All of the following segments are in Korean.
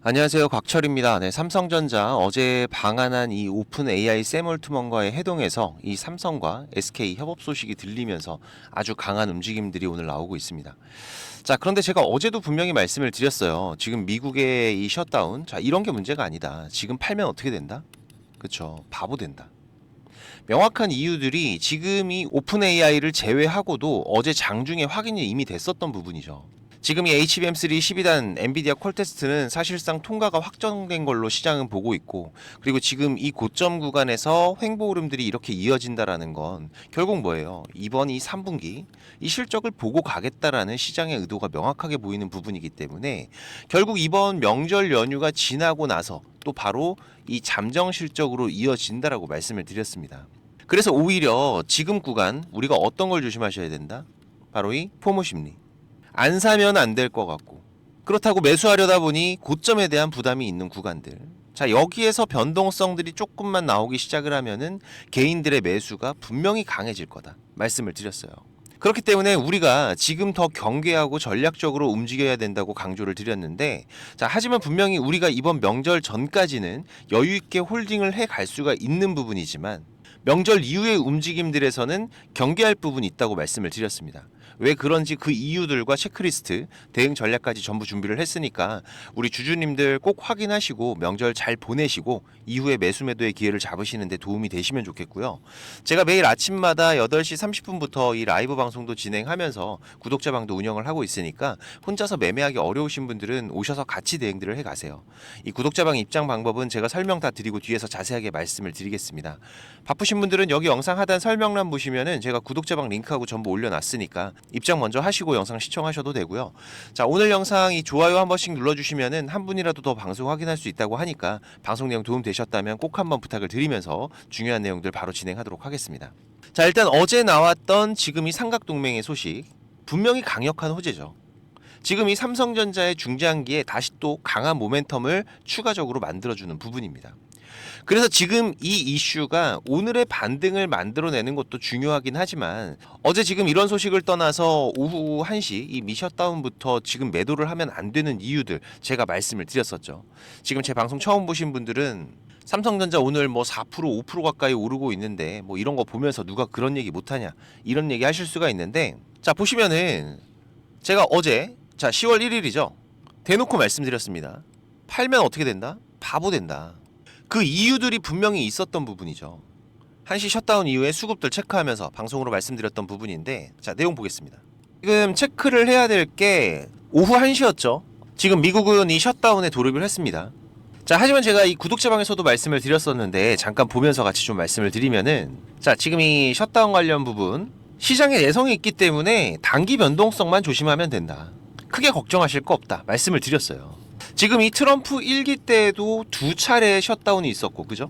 안녕하세요. 곽철입니다. 네, 삼성전자 어제 방한한 이 오픈 AI 샘 올트먼과의 회동에서 이 삼성과 SK 협업 소식이 들리면서 아주 강한 움직임들이 오늘 나오고 있습니다. 자, 그런데 제가 어제도 분명히 말씀을 드렸어요. 지금 미국의 이 셧다운, 자, 이런 게 문제가 아니다. 지금 팔면 어떻게 된다? 그쵸. 바보 된다. 명확한 이유들이 지금 이 오픈 AI를 제외하고도 어제 장중에 확인이 이미 됐었던 부분이죠. 지금 이 HBM3 12단 엔비디아 콜 테스트는 사실상 통과가 확정된 걸로 시장은 보고 있고, 그리고 지금 이 고점 구간에서 횡보 흐름들이 이렇게 이어진다라는 건 결국 뭐예요? 이번 이 3분기 이 실적을 보고 가겠다라는 시장의 의도가 명확하게 보이는 부분이기 때문에 결국 이번 명절 연휴가 지나고 나서 또 바로 이 잠정 실적으로 이어진다라고 말씀을 드렸습니다. 그래서 오히려 지금 구간 우리가 어떤 걸 조심하셔야 된다? 바로 이 포모 심리. 안 사면 안 될 것 같고, 그렇다고 매수하려다 보니 고점에 대한 부담이 있는 구간들. 자, 여기에서 변동성들이 조금만 나오기 시작을 하면은 개인들의 매수가 분명히 강해질 거다 말씀을 드렸어요. 그렇기 때문에 우리가 지금 더 경계하고 전략적으로 움직여야 된다고 강조를 드렸는데, 자, 하지만 분명히 우리가 이번 명절 전까지는 여유 있게 홀딩을 해 갈 수가 있는 부분이지만 명절 이후의 움직임들에서는 경계할 부분이 있다고 말씀을 드렸습니다. 왜 그런지 그 이유들과 체크리스트, 대응 전략까지 전부 준비를 했으니까 우리 주주님들 꼭 확인하시고 명절 잘 보내시고 이후에 매수 매도의 기회를 잡으시는 데 도움이 되시면 좋겠고요. 제가 매일 아침마다 8시 30분부터 이 라이브 방송도 진행하면서 구독자 방도 운영을 하고 있으니까 혼자서 매매하기 어려우신 분들은 오셔서 같이 대응들을 해 가세요. 이 구독자 방 입장 방법은 제가 설명 다 드리고 뒤에서 자세하게 말씀을 드리겠습니다. 바쁘신 분들은 여기 영상 하단 설명란 보시면은 제가 구독자 방 링크하고 전부 올려놨으니까 입장 먼저 하시고 영상 시청하셔도 되고요. 자, 오늘 영상 이 좋아요 한 번씩 눌러주시면은 한 분이라도 더 방송 확인할 수 있다고 하니까 방송 내용 도움 되셨다면 꼭 한번 부탁을 드리면서 중요한 내용들 바로 진행하도록 하겠습니다. 자, 일단 어제 나왔던 지금 이 삼각동맹의 소식 분명히 강력한 호재죠. 지금 이 삼성전자의 중장기에 다시 또 강한 모멘텀을 추가적으로 만들어주는 부분입니다. 그래서 지금 이 이슈가 오늘의 반등을 만들어내는 것도 중요하긴 하지만 어제 지금 이런 소식을 떠나서 오후 1시 이 미셧다운부터 지금 매도를 하면 안 되는 이유들 제가 말씀을 드렸었죠. 지금 제 방송 처음 보신 분들은 삼성전자 오늘 뭐 4% 5% 가까이 오르고 있는데 뭐 이런 거 보면서 누가 그런 얘기 못하냐 이런 얘기 하실 수가 있는데, 자, 보시면은 제가 어제, 자, 10월 1일이죠. 대놓고 말씀드렸습니다. 팔면 어떻게 된다? 바보 된다. 그 이유들이 분명히 있었던 부분이죠. 1시 셧다운 이후에 수급들 체크하면서 방송으로 말씀드렸던 부분인데, 자, 내용 보겠습니다. 지금 체크를 해야 될 게 오후 1시였죠. 지금 미국은 이 셧다운에 돌입을 했습니다. 자, 하지만 제가 이 구독자방에서도 말씀을 드렸었는데 잠깐 보면서 같이 좀 말씀을 드리면은, 자, 지금 이 셧다운 관련 부분 시장에 내성이 있기 때문에 단기 변동성만 조심하면 된다. 크게 걱정하실 거 없다 말씀을 드렸어요. 지금 이 트럼프 1기 때에도 2차례 셧다운이 있었고, 그죠?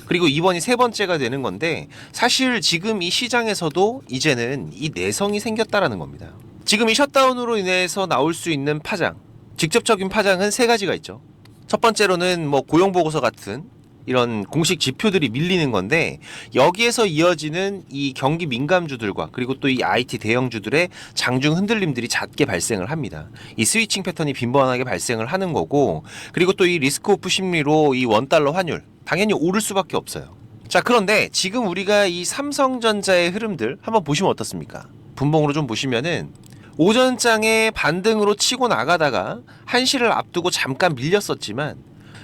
그리고 이번이 3번째가 되는 건데, 사실 지금 이 시장에서도 이제는 이 내성이 생겼다라는 겁니다. 지금 이 셧다운으로 인해서 나올 수 있는 파장, 직접적인 파장은 3가지가 있죠. 첫 번째로는 뭐 고용보고서 같은 이런 공식 지표들이 밀리는 건데, 여기에서 이어지는 이 경기 민감주들과 그리고 또 이 IT 대형주들의 장중 흔들림들이 잦게 발생을 합니다. 이 스위칭 패턴이 빈번하게 발생을 하는 거고, 그리고 또 이 리스크 오프 심리로 이 원달러 환율 당연히 오를 수밖에 없어요. 자, 그런데 지금 우리가 이 삼성전자의 흐름들 한번 보시면 어떻습니까? 분봉으로 좀 보시면은 오전장에 반등으로 치고 나가다가 1시를 앞두고 잠깐 밀렸었지만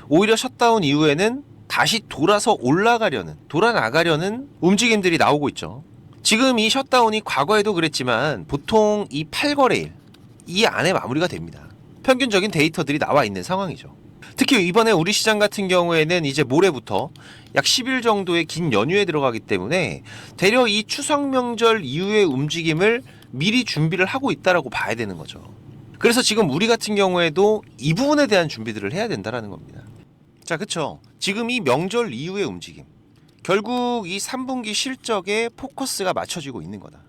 오히려 셧다운 이후에는 다시 돌아서 돌아나가려는 움직임들이 나오고 있죠. 지금 이 셧다운이 과거에도 그랬지만 보통 이 8거래일 이 안에 마무리가 됩니다. 평균적인 데이터들이 나와 있는 상황이죠. 특히 이번에 우리 시장 같은 경우에는 이제 모레부터 약 10일 정도의 긴 연휴에 들어가기 때문에 대려 이 추석 명절 이후의 움직임을 미리 준비를 하고 있다라고 봐야 되는 거죠. 그래서 지금 우리 같은 경우에도 이 부분에 대한 준비들을 해야 된다라는 겁니다. 자, 그쵸. 지금 이 명절 이후의 움직임. 결국 이 3분기 실적에 포커스가 맞춰지고 있는 거다.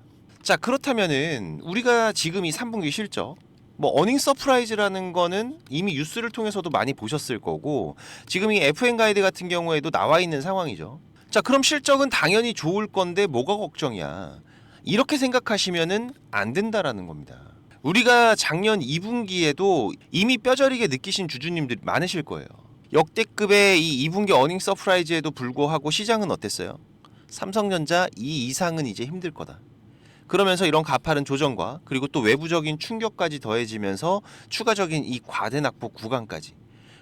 자, 그렇다면은 우리가 지금 이 3분기 실적, 뭐 어닝 서프라이즈라는 거는 이미 뉴스를 통해서도 많이 보셨을 거고, 지금 이 FN 가이드 같은 경우에도 나와 있는 상황이죠. 자, 그럼 실적은 당연히 좋을 건데 뭐가 걱정이야. 이렇게 생각하시면은 안 된다라는 겁니다. 우리가 작년 2분기에도 이미 뼈저리게 느끼신 주주님들 많으실 거예요. 역대급의 이 2분기 어닝 서프라이즈에도 불구하고 시장은 어땠어요? 삼성전자 이 이상은 이제 힘들 거다. 그러면서 이런 가파른 조정과 그리고 또 외부적인 충격까지 더해지면서 추가적인 이 과대낙폭 구간까지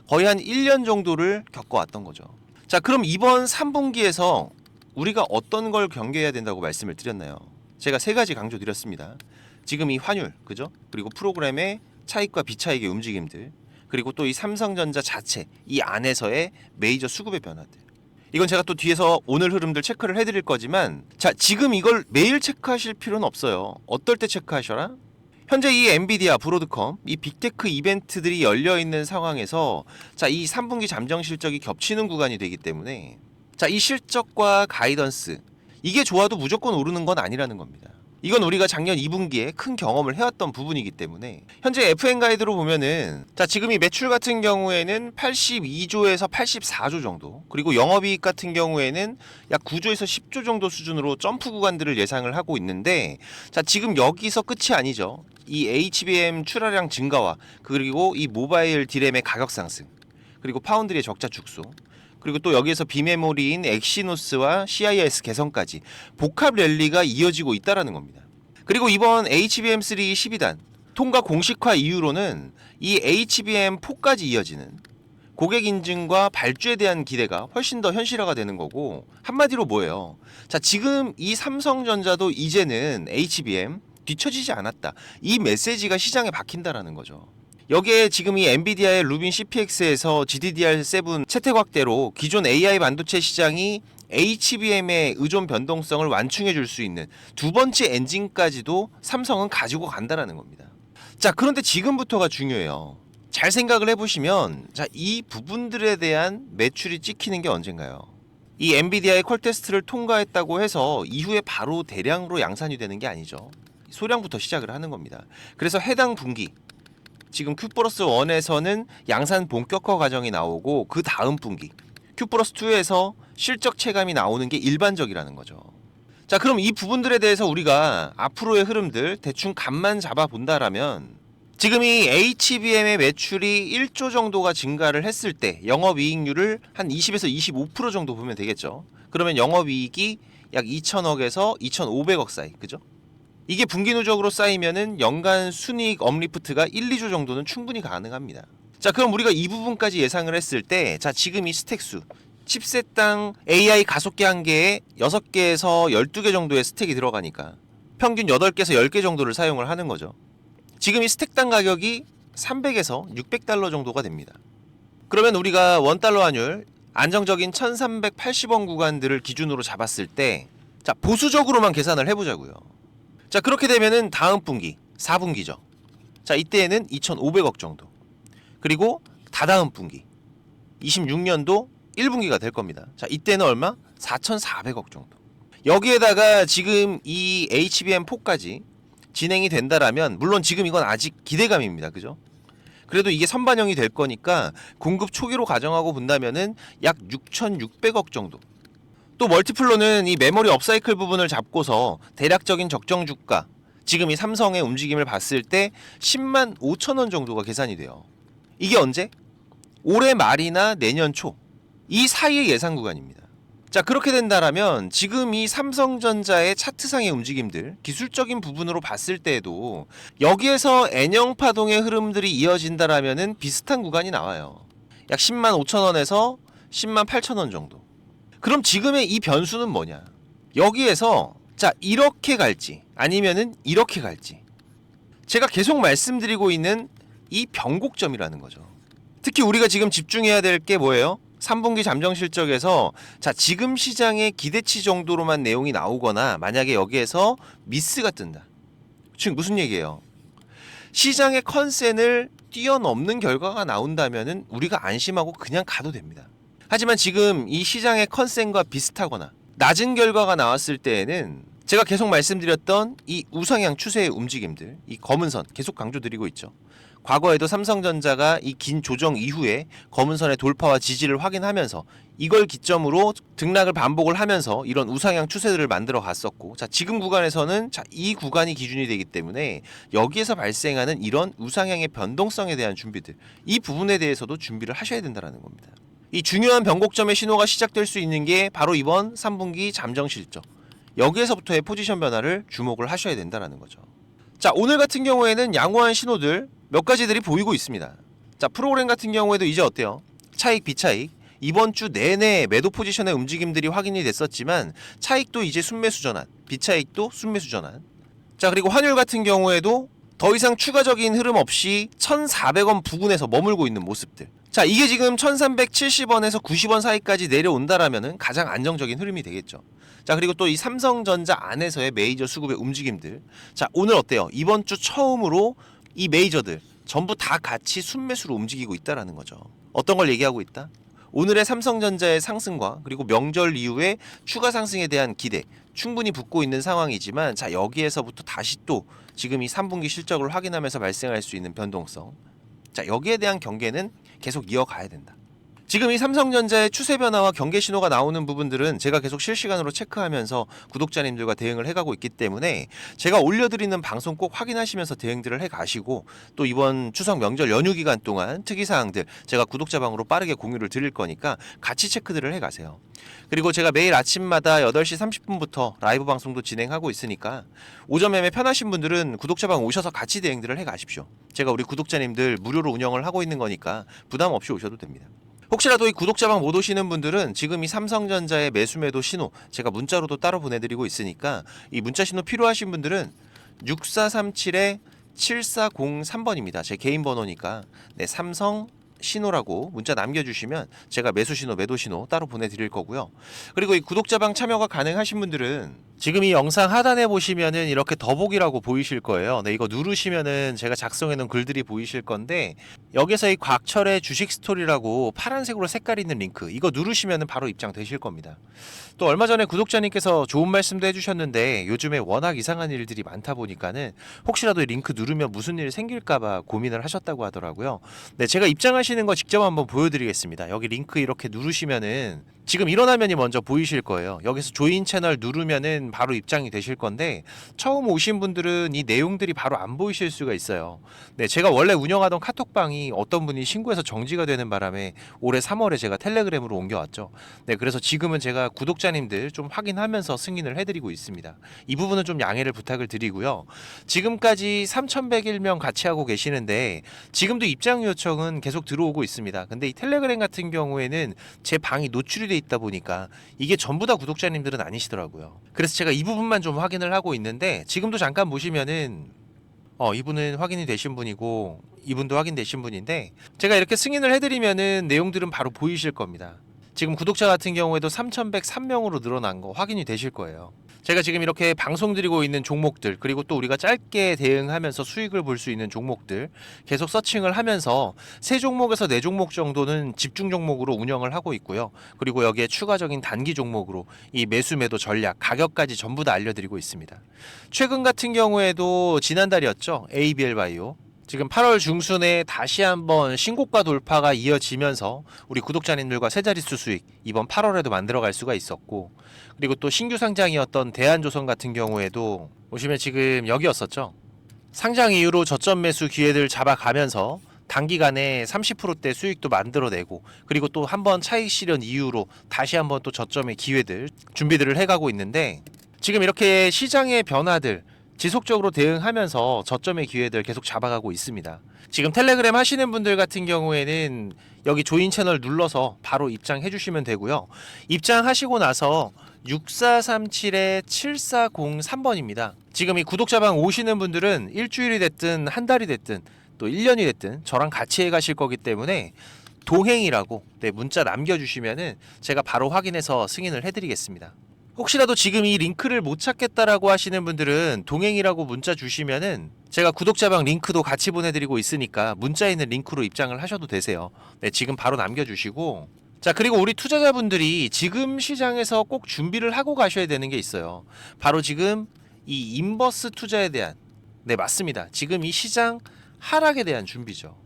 거의 한 1년 정도를 겪어왔던 거죠. 자, 그럼 이번 3분기에서 우리가 어떤 걸 경계해야 된다고 말씀을 드렸나요? 제가 세 가지 강조드렸습니다. 지금 이 환율, 그죠? 그리고 프로그램의 차익과 비차익의 움직임들, 그리고 또 이 삼성전자 자체 이 안에서의 메이저 수급의 변화들. 이건 제가 또 뒤에서 오늘 흐름들 체크를 해드릴 거지만, 자, 지금 이걸 매일 체크하실 필요는 없어요. 어떨 때 체크하셔라? 현재 이 엔비디아, 브로드컴, 이 빅테크 이벤트들이 열려 있는 상황에서 자, 이 3분기 잠정 실적이 겹치는 구간이 되기 때문에 자, 이 실적과 가이던스 이게 좋아도 무조건 오르는 건 아니라는 겁니다. 이건 우리가 작년 2분기에 큰 경험을 해왔던 부분이기 때문에 현재 FN 가이드로 보면은 자, 지금 이 매출 같은 경우에는 82조에서 84조 정도, 그리고 영업이익 같은 경우에는 약 9조에서 10조 정도 수준으로 점프 구간들을 예상을 하고 있는데, 자, 지금 여기서 끝이 아니죠. 이 HBM 출하량 증가와 그리고 이 모바일 디램의 가격 상승, 그리고 파운드리의 적자 축소, 그리고 또 여기에서 비메모리인 엑시노스와 CIS 개선까지 복합 랠리가 이어지고 있다라는 겁니다. 그리고 이번 HBM3 12단 통과 공식화 이후로는 이 HBM4까지 이어지는 고객 인증과 발주에 대한 기대가 훨씬 더 현실화가 되는 거고, 한마디로 뭐예요? 자, 지금 이 삼성전자도 이제는 HBM 뒤처지지 않았다. 이 메시지가 시장에 박힌다라는 거죠. 여기에 지금 이 엔비디아의 루빈 CPX에서 GDDR7 채택 확대로 기존 AI 반도체 시장이 HBM의 의존 변동성을 완충해 줄 수 있는 두 번째 엔진까지도 삼성은 가지고 간다라는 겁니다. 자, 그런데 지금부터가 중요해요. 잘 생각을 해보시면, 자, 이 부분들에 대한 매출이 찍히는 게 언젠가요? 이 엔비디아의 콜 테스트를 통과했다고 해서 이후에 바로 대량으로 양산이 되는 게 아니죠. 소량부터 시작을 하는 겁니다. 그래서 해당 분기 지금 Q+1에서는 양산 본격화 과정이 나오고, 그 다음 분기 Q+2에서 실적 체감이 나오는 게 일반적이라는 거죠. 자, 그럼 이 부분들에 대해서 우리가 앞으로의 흐름들 대충 감만 잡아 본다라면, 지금 이 HBM의 매출이 1조 정도가 증가를 했을 때 영업이익률을 한 20에서 25% 정도 보면 되겠죠. 그러면 영업이익이 약 2천억에서 2,500억 사이, 그죠? 이게 분기 누적으로 쌓이면은 연간 순이익 업리프트가 1, 2조 정도는 충분히 가능합니다. 자, 그럼 우리가 이 부분까지 예상을 했을 때, 자, 지금 이 스택수 칩셋당 AI 가속기 한 개에 6개에서 12개 정도의 스택이 들어가니까 평균 8개에서 10개 정도를 사용을 하는 거죠. 지금 이 스택당 가격이 300에서 600달러 정도가 됩니다. 그러면 우리가 원달러 환율 안정적인 1380원 구간들을 기준으로 잡았을 때, 자, 보수적으로만 계산을 해보자고요. 자, 그렇게 되면은 다음 분기 4분기죠. 자, 이때에는 2,500억 정도, 그리고 다다음 분기 26년도 1분기가 될 겁니다. 자, 이때는 얼마? 4,400억 정도. 여기에다가 지금 이 HBM4까지 진행이 된다라면, 물론 지금 이건 아직 기대감입니다. 그죠? 그래도 이게 선반영이 될 거니까 공급 초기로 가정하고 본다면은 약 6,600억 정도. 또 멀티플로는 이 메모리 업사이클 부분을 잡고서 대략적인 적정 주가, 지금 이 삼성의 움직임을 봤을 때 10만 5천 원 정도가 계산이 돼요. 이게 언제? 올해 말이나 내년 초, 이 사이의 예상 구간입니다. 자, 그렇게 된다라면 지금 이 삼성전자의 차트상의 움직임들 기술적인 부분으로 봤을 때에도 여기에서 N형 파동의 흐름들이 이어진다라면은 비슷한 구간이 나와요. 약 10만 5천 원에서 10만 8천 원 정도. 그럼 지금의 이 변수는 뭐냐? 여기에서 자, 이렇게 갈지 아니면은 이렇게 갈지, 제가 계속 말씀드리고 있는 이 변곡점이라는 거죠. 특히 우리가 지금 집중해야 될 게 뭐예요? 3분기 잠정 실적에서 자, 지금 시장의 기대치 정도로만 내용이 나오거나 만약에 여기에서 미스가 뜬다. 지금 무슨 얘기예요? 시장의 컨센을 뛰어넘는 결과가 나온다면은 우리가 안심하고 그냥 가도 됩니다. 하지만 지금 이 시장의 컨센과 비슷하거나 낮은 결과가 나왔을 때에는 제가 계속 말씀드렸던 이 우상향 추세의 움직임들, 이 검은 선 계속 강조드리고 있죠. 과거에도 삼성전자가 이 긴 조정 이후에 검은선의 돌파와 지지를 확인하면서 이걸 기점으로 등락을 반복을 하면서 이런 우상향 추세들을 만들어 갔었고, 자, 지금 구간에서는 이 구간이 기준이 되기 때문에 여기에서 발생하는 이런 우상향의 변동성에 대한 준비들, 이 부분에 대해서도 준비를 하셔야 된다는 겁니다. 이 중요한 변곡점의 신호가 시작될 수 있는 게 바로 이번 3분기 잠정 실적, 여기에서부터의 포지션 변화를 주목을 하셔야 된다는 거죠. 자, 오늘 같은 경우에는 양호한 신호들 몇 가지들이 보이고 있습니다. 자, 프로그램 같은 경우에도 이제 어때요? 차익, 비차익, 이번 주 내내 매도 포지션의 움직임들이 확인이 됐었지만 차익도 이제 순매수 전환, 비차익도 순매수 전환. 자, 그리고 환율 같은 경우에도 더 이상 추가적인 흐름 없이 1,400원 부근에서 머물고 있는 모습들. 자, 이게 지금 1,370원에서 90원 사이까지 내려온다라면은 가장 안정적인 흐름이 되겠죠. 자, 그리고 또 이 삼성전자 안에서의 메이저 수급의 움직임들. 자, 오늘 어때요? 이번 주 처음으로 이 메이저들 전부 다 같이 순매수로 움직이고 있다라는 거죠. 어떤 걸 얘기하고 있다? 오늘의 삼성전자의 상승과 그리고 명절 이후에 추가 상승에 대한 기대 충분히 붙고 있는 상황이지만, 자, 여기에서부터 다시 또 지금 이 3분기 실적을 확인하면서 발생할 수 있는 변동성, 자, 여기에 대한 경계는 계속 이어가야 된다. 지금 이 삼성전자의 추세 변화와 경계 신호가 나오는 부분들은 제가 계속 실시간으로 체크하면서 구독자님들과 대응을 해가고 있기 때문에 제가 올려드리는 방송 꼭 확인하시면서 대응들을 해가시고, 또 이번 추석 명절 연휴 기간 동안 특이사항들 제가 구독자방으로 빠르게 공유를 드릴 거니까 같이 체크들을 해가세요. 그리고 제가 매일 아침마다 8시 30분부터 라이브 방송도 진행하고 있으니까 오전 매매 편하신 분들은 구독자방 오셔서 같이 대응들을 해가십시오. 제가 우리 구독자님들 무료로 운영을 하고 있는 거니까 부담 없이 오셔도 됩니다. 혹시라도 이 구독자방 못 오시는 분들은 지금 이 삼성전자의 매수매도 신호 제가 문자로도 따로 보내드리고 있으니까 이 문자 신호 필요하신 분들은 6437-7403번입니다. 제 개인 번호니까 네, 삼성 신호라고 문자 남겨주시면 제가 매수 신호, 매도 신호 따로 보내드릴 거고요. 그리고 이 구독자방 참여가 가능하신 분들은 지금 이 영상 하단에 보시면은 이렇게 더보기라고 보이실 거예요. 네, 이거 누르시면은 제가 작성해 놓은 글들이 보이실 건데, 여기서 이 곽철의 주식 스토리라고 파란색으로 색깔 있는 링크, 이거 누르시면은 바로 입장되실 겁니다. 또 얼마 전에 구독자님께서 좋은 말씀도 해주셨는데, 요즘에 워낙 이상한 일들이 많다 보니까는 혹시라도 이 링크 누르면 무슨 일 생길까봐 고민을 하셨다고 하더라고요. 네, 제가 입장하시는 거 직접 한번 보여드리겠습니다. 여기 링크 이렇게 누르시면은 지금 이런 화면이 먼저 보이실 거예요. 여기서 조인 채널 누르면은 바로 입장이 되실 건데, 처음 오신 분들은 이 내용들이 바로 안 보이실 수가 있어요. 네, 제가 원래 운영하던 카톡방이 어떤 분이 신고해서 정지가 되는 바람에 올해 3월에 제가 텔레그램으로 옮겨왔죠. 네, 그래서 지금은 제가 구독자님들 좀 확인하면서 승인을 해드리고 있습니다. 이 부분은 좀 양해를 부탁을 드리고요. 지금까지 3,101명 같이 하고 계시는데 지금도 입장 요청은 계속 들어오고 있습니다. 근데 이 텔레그램 같은 경우에는 제 방이 노출이 돼 있다 보니까 이게 전부 다 구독자님들은 아니시더라고요. 그래서 제가 이 부분만 좀 확인을 하고 있는데, 지금도 잠깐 보시면은 이분은 확인이 되신 분이고 이분도 확인되신 분인데, 제가 이렇게 승인을 해드리면은 내용들은 바로 보이실 겁니다. 지금 구독자 같은 경우에도 3,103명으로 늘어난 거 확인이 되실 거예요. 제가 지금 이렇게 방송 드리고 있는 종목들, 그리고 또 우리가 짧게 대응하면서 수익을 볼 수 있는 종목들 계속 서칭을 하면서 3종목에서 4종목 정도는 집중 종목으로 운영을 하고 있고요. 그리고 여기에 추가적인 단기 종목으로 이 매수 매도 전략, 가격까지 전부 다 알려드리고 있습니다. 최근 같은 경우에도 지난달이었죠. ABL 바이오. 지금 8월 중순에 다시 한번 신고가 돌파가 이어지면서 우리 구독자님들과 세 자릿수 수익 이번 8월에도 만들어갈 수가 있었고, 그리고 또 신규 상장이었던 대한조선 같은 경우에도 보시면 지금 여기였었죠. 상장 이후로 저점 매수 기회들 잡아가면서 단기간에 30%대 수익도 만들어내고, 그리고 또 한번 차익 실현 이후로 다시 한번 또 저점의 기회들 준비들을 해가고 있는데, 지금 이렇게 시장의 변화들 지속적으로 대응하면서 저점의 기회들 계속 잡아가고 있습니다. 지금 텔레그램 하시는 분들 같은 경우에는 여기 조인 채널 눌러서 바로 입장해 주시면 되고요. 입장하시고 나서 6437-7403번입니다. 지금 이 구독자방 오시는 분들은 일주일이 됐든 한 달이 됐든 또 1년이 됐든 저랑 같이 해 가실 거기 때문에 동행이라고 문자 남겨주시면은 제가 바로 확인해서 승인을 해드리겠습니다. 혹시라도 지금 이 링크를 못 찾겠다라고 하시는 분들은 동행이라고 문자 주시면은 제가 구독자방 링크도 같이 보내드리고 있으니까 문자에 있는 링크로 입장을 하셔도 되세요. 네, 지금 바로 남겨주시고, 자, 그리고 우리 투자자분들이 지금 시장에서 꼭 준비를 하고 가셔야 되는 게 있어요. 바로 지금 이 인버스 투자에 대한, 네, 맞습니다. 지금 이 시장 하락에 대한 준비죠.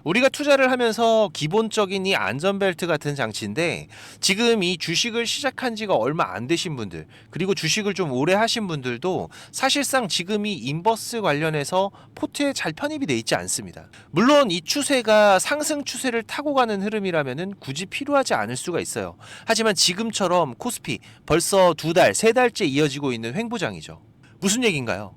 우리가 투자를 하면서 기본적인 이 안전벨트 같은 장치인데 지금 이 주식을 시작한 지가 얼마 안 되신 분들 그리고 주식을 좀 오래 하신 분들도 사실상 지금 이 인버스 관련해서 포트에 잘 편입이 돼 있지 않습니다. 물론 이 추세가 상승 추세를 타고 가는 흐름이라면은 굳이 필요하지 않을 수가 있어요. 하지만 지금처럼 코스피 벌써 2달, 3달째 이어지고 있는 횡보장이죠. 무슨 얘기인가요?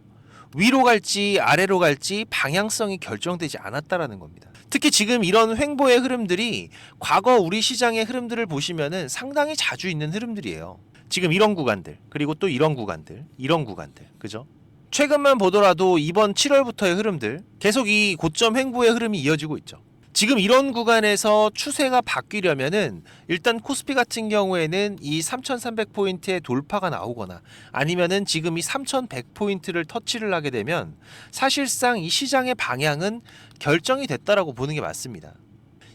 위로 갈지 아래로 갈지 방향성이 결정되지 않았다라는 겁니다. 특히 지금 이런 횡보의 흐름들이 과거 우리 시장의 흐름들을 보시면은 상당히 자주 있는 흐름들이에요. 지금 이런 구간들, 그리고 또 이런 구간들, 그죠? 최근만 보더라도 이번 7월부터의 흐름들, 계속 이 고점 횡보의 흐름이 이어지고 있죠. 지금 이런 구간에서 추세가 바뀌려면은 일단 코스피 같은 경우에는 이 3,300포인트의 돌파가 나오거나 아니면은 지금 이 3,100포인트를 터치를 하게 되면 사실상 이 시장의 방향은 결정이 됐다라고 보는 게 맞습니다.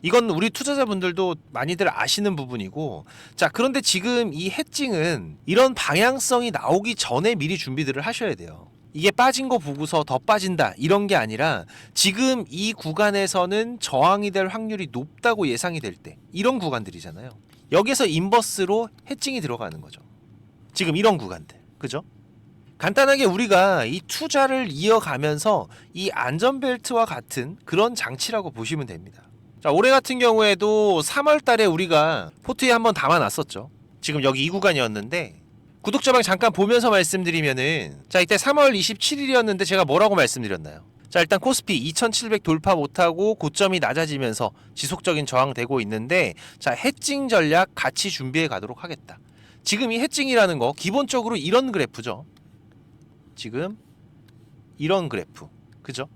이건 우리 투자자분들도 많이들 아시는 부분이고, 자, 그런데 지금 이 해칭은 이런 방향성이 나오기 전에 미리 준비들을 하셔야 돼요. 이게 빠진 거 보고서 더 빠진다 이런 게 아니라 지금 이 구간에서는 저항이 될 확률이 높다고 예상이 될 때 이런 구간들이잖아요. 여기서 인버스로 해칭이 들어가는 거죠. 지금 이런 구간들, 그죠? 간단하게 우리가 이 투자를 이어가면서 이 안전벨트와 같은 그런 장치라고 보시면 됩니다. 자, 올해 같은 경우에도 3월 달에 우리가 포트에 한번 담아놨었죠. 지금 여기 이 구간이었는데 구독자방 잠깐 보면서 말씀드리면은, 자, 이때 3월 27일이었는데 제가 뭐라고 말씀드렸나요? 자, 일단 코스피 2700 돌파 못하고 고점이 낮아지면서 지속적인 저항되고 있는데, 자, 해칭 전략 같이 준비해 가도록 하겠다. 지금 이 해칭이라는 거 기본적으로 이런 그래프죠. 지금 이런 그래프, 그죠?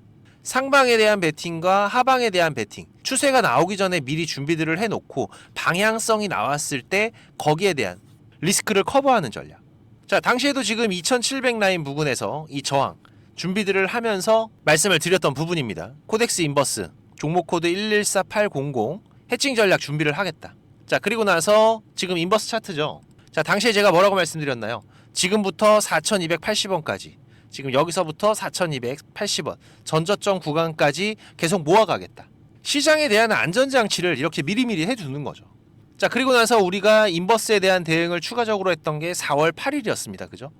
상방에 대한 베팅과 하방에 대한 베팅, 추세가 나오기 전에 미리 준비들을 해놓고 방향성이 나왔을 때 거기에 대한 리스크를 커버하는 전략. 자, 당시에도 지금 2700 라인 부근에서 이 저항 준비들을 하면서 말씀을 드렸던 부분입니다. 코덱스 인버스 종목 코드 114800 해칭 전략 준비를 하겠다. 자, 그리고 나서 지금 인버스 차트죠. 자, 당시에 제가 뭐라고 말씀드렸나요? 지금부터 4280원까지, 지금 여기서부터 4280원 전저점 구간까지 계속 모아가겠다. 시장에 대한 안전장치를 이렇게 미리미리 해두는 거죠. 자, 그리고 나서 우리가 인버스에 대한 대응을 추가적으로 했던 게 4월 8일이었습니다. 그죠?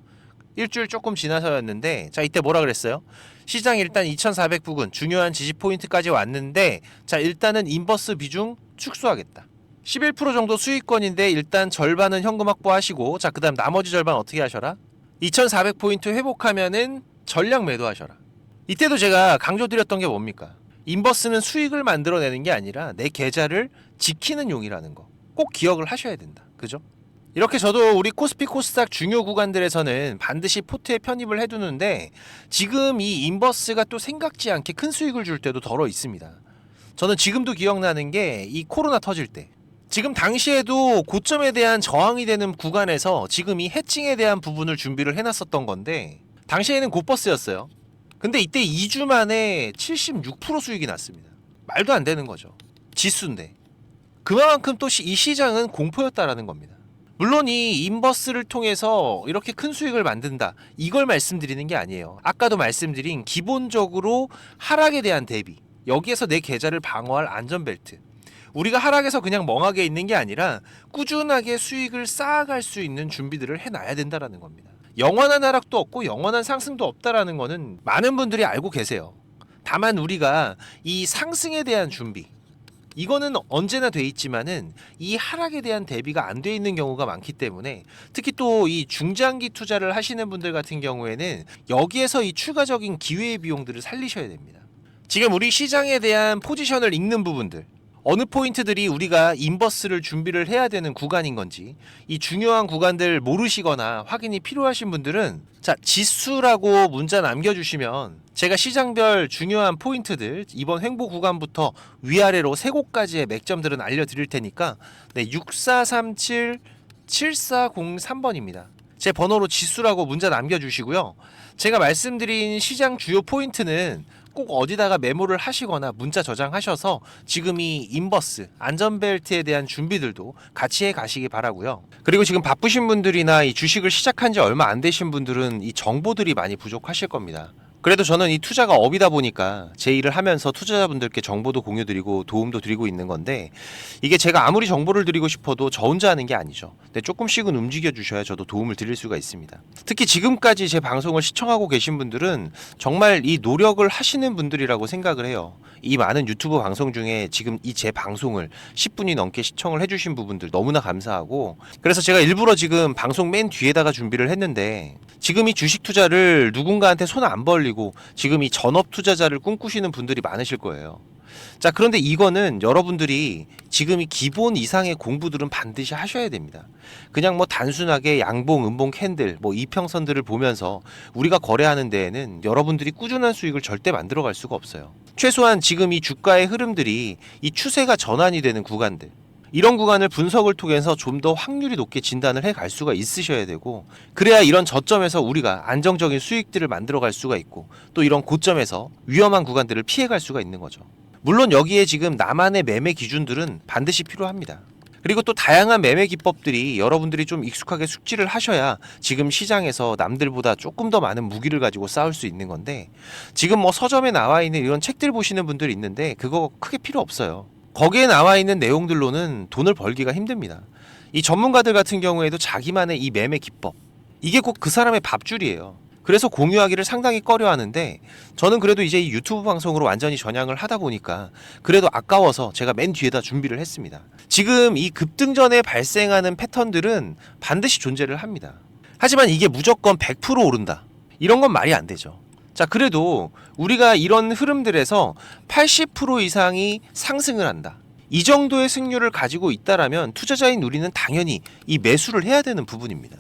일주일 조금 지나서였는데, 자, 이때 뭐라 그랬어요? 시장 일단 2400 부근 중요한 지지 포인트까지 왔는데, 자, 일단은 인버스 비중 축소하겠다. 11% 정도 수익권인데 일단 절반은 현금 확보하시고, 자, 그 다음 나머지 절반 어떻게 하셔라? 2400포인트 회복하면은 전량 매도하셔라. 이때도 제가 강조드렸던 게 뭡니까? 인버스는 수익을 만들어내는 게 아니라 내 계좌를 지키는 용이라는 거 꼭 기억을 하셔야 된다. 그죠? 이렇게 저도 우리 코스피 코스닥 중요 구간들에서는 반드시 포트에 편입을 해두는데, 지금 이 인버스가 또 생각지 않게 큰 수익을 줄 때도 덜어 있습니다. 저는 지금도 기억나는 게 이 코로나 터질 때, 지금 당시에도 고점에 대한 저항이 되는 구간에서 지금 이 해칭에 대한 부분을 준비를 해놨었던 건데, 당시에는 곧버스였어요. 근데 이때 2주 만에 76% 수익이 났습니다. 말도 안 되는 거죠. 지수인데. 그만큼 또 이 시장은 공포였다라는 겁니다. 물론 이 인버스를 통해서 이렇게 큰 수익을 만든다, 이걸 말씀드리는 게 아니에요. 아까도 말씀드린 기본적으로 하락에 대한 대비, 여기에서 내 계좌를 방어할 안전벨트, 우리가 하락에서 그냥 멍하게 있는 게 아니라 꾸준하게 수익을 쌓아갈 수 있는 준비들을 해놔야 된다라는 겁니다. 영원한 하락도 없고 영원한 상승도 없다라는 거는 많은 분들이 알고 계세요. 다만 우리가 이 상승에 대한 준비, 이거는 언제나 돼 있지만은 이 하락에 대한 대비가 안 돼 있는 경우가 많기 때문에, 특히 또 이 중장기 투자를 하시는 분들 같은 경우에는 여기에서 이 추가적인 기회의 비용들을 살리셔야 됩니다. 지금 우리 시장에 대한 포지션을 읽는 부분들, 어느 포인트들이 우리가 인버스를 준비를 해야 되는 구간인 건지, 이 중요한 구간들 모르시거나 확인이 필요하신 분들은, 자, 지수라고 문자 남겨주시면 제가 시장별 중요한 포인트들 이번 횡보 구간부터 위아래로 세 곳까지의 맥점들은 알려드릴 테니까, 네, 6437-7403번입니다. 제 번호로 지수라고 문자 남겨주시고요. 제가 말씀드린 시장 주요 포인트는 꼭 어디다가 메모를 하시거나 문자 저장하셔서 지금 이 인버스 안전벨트에 대한 준비들도 같이 해 가시기 바라고요. 그리고 지금 바쁘신 분들이나 이 주식을 시작한 지 얼마 안 되신 분들은 이 정보들이 많이 부족하실 겁니다. 그래도 저는 이 투자가 업이다 보니까 제 일을 하면서 투자자분들께 정보도 공유드리고 도움도 드리고 있는 건데, 이게 제가 아무리 정보를 드리고 싶어도 저 혼자 하는 게 아니죠. 근데 조금씩은 움직여 주셔야 저도 도움을 드릴 수가 있습니다. 특히 지금까지 제 방송을 시청하고 계신 분들은 정말 이 노력을 하시는 분들이라고 생각을 해요. 이 많은 유튜브 방송 중에 지금 이 제 방송을 10분이 넘게 시청을 해주신 부분들 너무나 감사하고, 그래서 제가 일부러 지금 방송 맨 뒤에다가 준비를 했는데, 지금 이 주식 투자를 누군가한테 손 안 벌리고 지금 이 전업 투자자를 꿈꾸시는 분들이 많으실 거예요. 자, 그런데 이거는 여러분들이 지금 이 기본 이상의 공부들은 반드시 하셔야 됩니다. 그냥 뭐 단순하게 양봉, 음봉, 캔들, 뭐 이평선들을 보면서 우리가 거래하는 데에는 여러분들이 꾸준한 수익을 절대 만들어갈 수가 없어요. 최소한 지금 이 주가의 흐름들이 이 추세가 전환이 되는 구간들, 이런 구간을 분석을 통해서 좀 더 확률이 높게 진단을 해갈 수가 있으셔야 되고, 그래야 이런 저점에서 우리가 안정적인 수익들을 만들어갈 수가 있고, 또 이런 고점에서 위험한 구간들을 피해갈 수가 있는 거죠. 물론 여기에 지금 나만의 매매 기준들은 반드시 필요합니다. 그리고 또 다양한 매매 기법들이 여러분들이 좀 익숙하게 숙지를 하셔야 지금 시장에서 남들보다 조금 더 많은 무기를 가지고 싸울 수 있는 건데, 지금 뭐 서점에 나와 있는 이런 책들 보시는 분들이 있는데 그거 크게 필요 없어요. 거기에 나와 있는 내용들로는 돈을 벌기가 힘듭니다. 이 전문가들 같은 경우에도 자기만의 이 매매 기법, 이게 꼭 그 사람의 밥줄이에요. 그래서 공유하기를 상당히 꺼려하는데, 저는 그래도 이제 이 유튜브 방송으로 완전히 전향을 하다 보니까 그래도 아까워서 제가 맨 뒤에다 준비를 했습니다. 지금 이 급등 전에 발생하는 패턴들은 반드시 존재를 합니다. 하지만 이게 무조건 100% 오른다, 이런 건 말이 안 되죠. 자, 그래도 우리가 이런 흐름들에서 80% 이상이 상승을 한다, 이 정도의 승률을 가지고 있다라면 투자자인 우리는 당연히 이 매수를 해야 되는 부분입니다.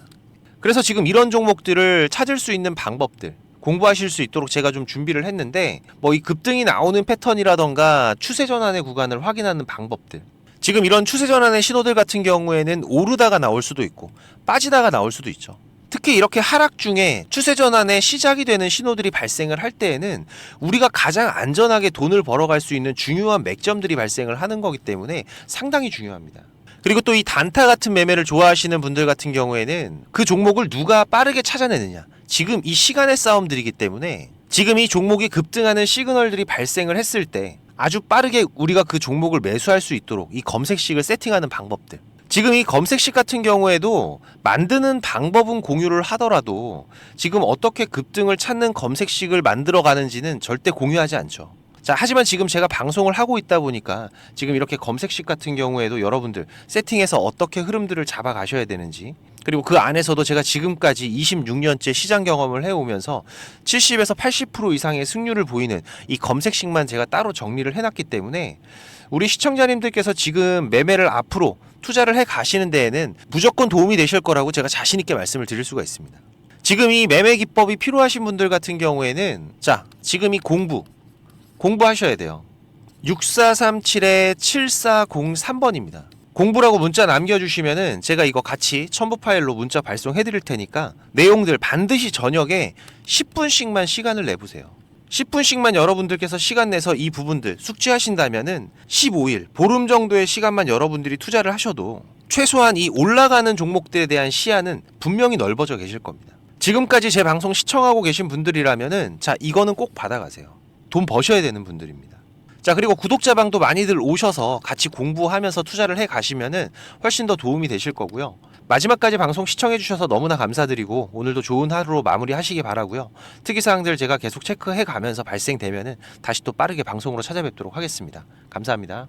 그래서 지금 이런 종목들을 찾을 수 있는 방법들 공부하실 수 있도록 제가 좀 준비를 했는데, 뭐 이 급등이 나오는 패턴이라던가 추세 전환의 구간을 확인하는 방법들, 지금 이런 추세 전환의 신호들 같은 경우에는 오르다가 나올 수도 있고 빠지다가 나올 수도 있죠. 특히 이렇게 하락 중에 추세 전환의 시작이 되는 신호들이 발생을 할 때에는 우리가 가장 안전하게 돈을 벌어갈 수 있는 중요한 맥점들이 발생을 하는 거기 때문에 상당히 중요합니다. 그리고 또 이 단타 같은 매매를 좋아하시는 분들 같은 경우에는 그 종목을 누가 빠르게 찾아내느냐, 지금 이 시간의 싸움들이기 때문에 지금 이 종목이 급등하는 시그널들이 발생을 했을 때 아주 빠르게 우리가 그 종목을 매수할 수 있도록 이 검색식을 세팅하는 방법들, 지금 이 검색식 같은 경우에도 만드는 방법은 공유를 하더라도 지금 어떻게 급등을 찾는 검색식을 만들어 가는지는 절대 공유하지 않죠. 자, 하지만 지금 제가 방송을 하고 있다 보니까 지금 이렇게 검색식 같은 경우에도 여러분들 세팅해서 어떻게 흐름들을 잡아 가셔야 되는지, 그리고 그 안에서도 제가 지금까지 26년째 시장 경험을 해오면서 70에서 80% 이상의 승률을 보이는 이 검색식만 제가 따로 정리를 해놨기 때문에 우리 시청자님들께서 지금 매매를 앞으로 투자를 해 가시는 데에는 무조건 도움이 되실 거라고 제가 자신 있게 말씀을 드릴 수가 있습니다. 지금 이 매매 기법이 필요하신 분들 같은 경우에는, 자, 지금 이 공부하셔야 돼요. 6437-7403번입니다. 공부라고 문자 남겨주시면은 제가 이거 같이 첨부 파일로 문자 발송해 드릴 테니까 내용들 반드시 저녁에 10분씩만 시간을 내보세요. 10분씩만 여러분들께서 시간 내서 이 부분들 숙지하신다면은 15일, 보름 정도의 시간만 여러분들이 투자를 하셔도 최소한 이 올라가는 종목들에 대한 시야는 분명히 넓어져 계실 겁니다. 지금까지 제 방송 시청하고 계신 분들이라면은, 자, 이거는 꼭 받아가세요. 돈 버셔야 되는 분들입니다. 자, 그리고 구독자방도 많이들 오셔서 같이 공부하면서 투자를 해 가시면은 훨씬 더 도움이 되실 거고요. 마지막까지 방송 시청해 주셔서 너무나 감사드리고 오늘도 좋은 하루로 마무리하시기 바라고요. 특이사항들 제가 계속 체크해 가면서 발생되면은 다시 또 빠르게 방송으로 찾아뵙도록 하겠습니다. 감사합니다.